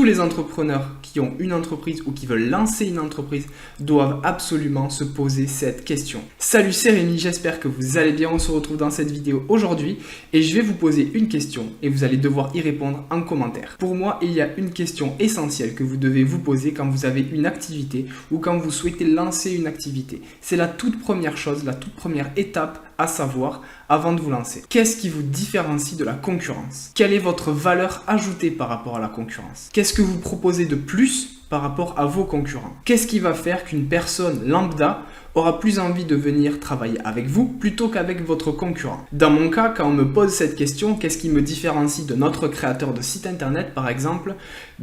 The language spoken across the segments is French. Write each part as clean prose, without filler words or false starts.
les entrepreneurs qui ont une entreprise ou qui veulent lancer une entreprise doivent absolument se poser cette question. Salut, c'est Rémi, j'espère que vous allez bien. On se retrouve dans cette vidéo aujourd'hui et je vais vous poser une question et vous allez devoir y répondre en commentaire. Pour moi, il y a une question essentielle que vous devez vous poser quand vous avez une activité ou quand vous souhaitez lancer une activité. C'est la toute première chose, la toute première étape à savoir avant de vous lancer. Qu'est-ce qui vous différencie de la concurrence? Quelle est votre valeur ajoutée par rapport à la concurrence? Qu'est-ce que vous proposez de plus par rapport à vos concurrents? Qu'est-ce qui va faire qu'une personne lambda aura plus envie de venir travailler avec vous plutôt qu'avec votre concurrent? Dans mon cas, quand on me pose cette question, qu'est-ce qui me différencie de notre créateur de site internet par exemple?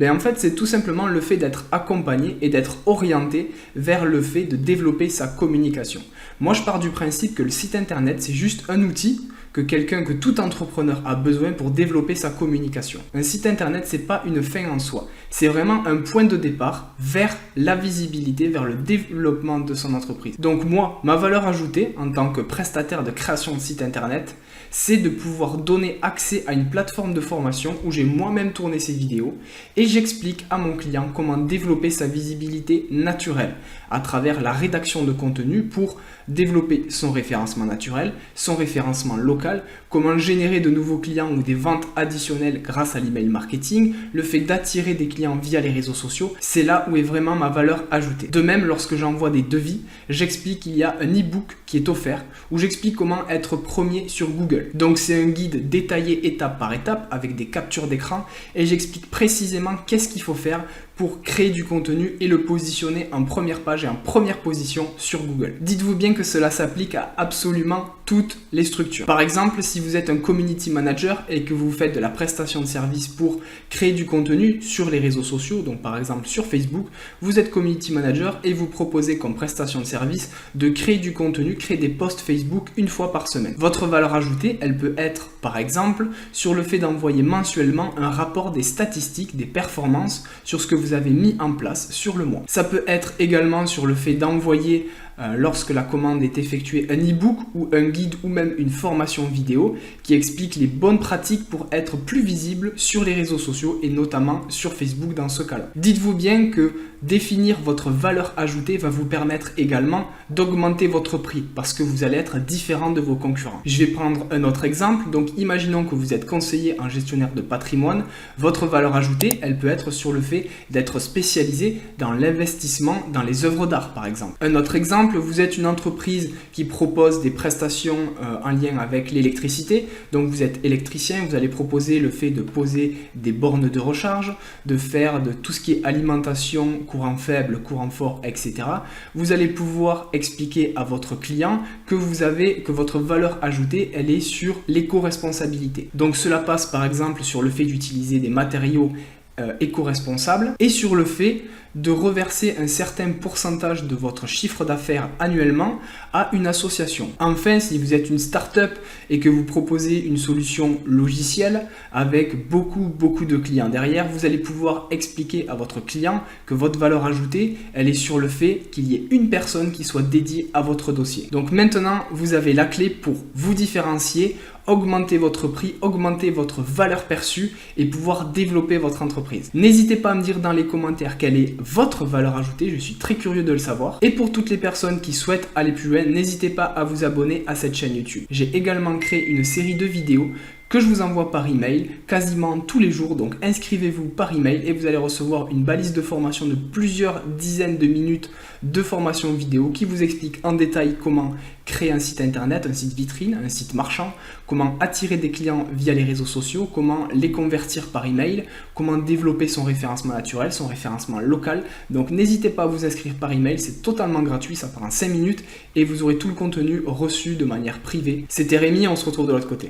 En fait, c'est tout simplement le fait d'être accompagné et d'être orienté vers le fait de développer sa communication. Moi, je pars du principe que le site internet, c'est juste un outil que tout entrepreneur a besoin pour développer sa communication. Un site internet, c'est pas une fin en soi. C'est vraiment un point de départ vers la visibilité, vers le développement de son entreprise. Donc moi, ma valeur ajoutée en tant que prestataire de création de site internet, c'est de pouvoir donner accès à une plateforme de formation où j'ai moi-même tourné ces vidéos et j'explique à mon client comment développer sa visibilité naturelle à travers la rédaction de contenu pour développer son référencement naturel, son référencement local, comment générer de nouveaux clients ou des ventes additionnelles grâce à l'email marketing, le fait d'attirer des clients via les réseaux sociaux, c'est là où est vraiment ma valeur ajoutée. De même, lorsque j'envoie des devis, j'explique qu'il y a un e-book qui est offert où j'explique comment être premier sur Google. Donc c'est un guide détaillé étape par étape avec des captures d'écran et j'explique précisément qu'est-ce qu'il faut faire pour créer du contenu et le positionner en première page et en première position sur Google. Dites-vous bien que cela s'applique à absolument toutes les structures. Par exemple, si vous êtes un community manager et que vous faites de la prestation de service pour créer du contenu sur les réseaux sociaux, donc par exemple sur Facebook, vous êtes community manager et vous proposez comme prestation de service de créer du contenu, créer des posts Facebook une fois par semaine. Votre valeur ajoutée, elle peut être par exemple sur le fait d'envoyer mensuellement un rapport des statistiques, des performances sur ce que vous avez mis en place sur le mois. Ça peut être également sur le fait d'envoyer lorsque la commande est effectuée un e-book ou un guide ou même une formation vidéo qui explique les bonnes pratiques pour être plus visible sur les réseaux sociaux et notamment sur Facebook dans ce cas-là. Dites-vous bien que définir votre valeur ajoutée va vous permettre également d'augmenter votre prix parce que vous allez être différent de vos concurrents. Je vais prendre un autre exemple. Donc imaginons que vous êtes conseiller en gestionnaire de patrimoine. Votre valeur ajoutée, elle peut être sur le fait d'être spécialisé dans l'investissement dans les œuvres d'art par exemple. Un autre exemple, vous êtes une entreprise qui propose des prestations en lien avec l'électricité. Donc vous êtes électricien, vous allez proposer le fait de poser des bornes de recharge, de faire de tout ce qui est alimentation, courant faible, courant fort, etc. Vous allez pouvoir expliquer à votre client que votre valeur ajoutée, elle est sur l'éco-responsabilité. Donc cela passe par exemple sur le fait d'utiliser des matériaux éco-responsables et sur le fait de reverser un certain pourcentage de votre chiffre d'affaires annuellement à une association. Enfin, si vous êtes une start-up et que vous proposez une solution logicielle avec beaucoup de clients derrière, vous allez pouvoir expliquer à votre client que votre valeur ajoutée, elle est sur le fait qu'il y ait une personne qui soit dédiée à votre dossier. Donc maintenant, vous avez la clé pour vous différencier, augmenter votre prix, augmenter votre valeur perçue et pouvoir développer votre entreprise. N'hésitez pas à me dire dans les commentaires quelle est votre valeur ajoutée, je suis très curieux de le savoir. Et pour toutes les personnes qui souhaitent aller plus loin, n'hésitez pas à vous abonner à cette chaîne YouTube. J'ai également créé une série de vidéos que je vous envoie par email quasiment tous les jours, donc inscrivez-vous par email et vous allez recevoir une balise de formation de plusieurs dizaines de minutes de formation vidéo qui vous explique en détail comment créer un site internet, un site vitrine, un site marchand, comment attirer des clients via les réseaux sociaux, comment les convertir par email, comment développer son référencement naturel, son référencement local. Donc n'hésitez pas à vous inscrire par email, c'est totalement gratuit, ça prend 5 minutes et vous aurez tout le contenu reçu de manière privée. C'était Rémi, on se retrouve de l'autre côté.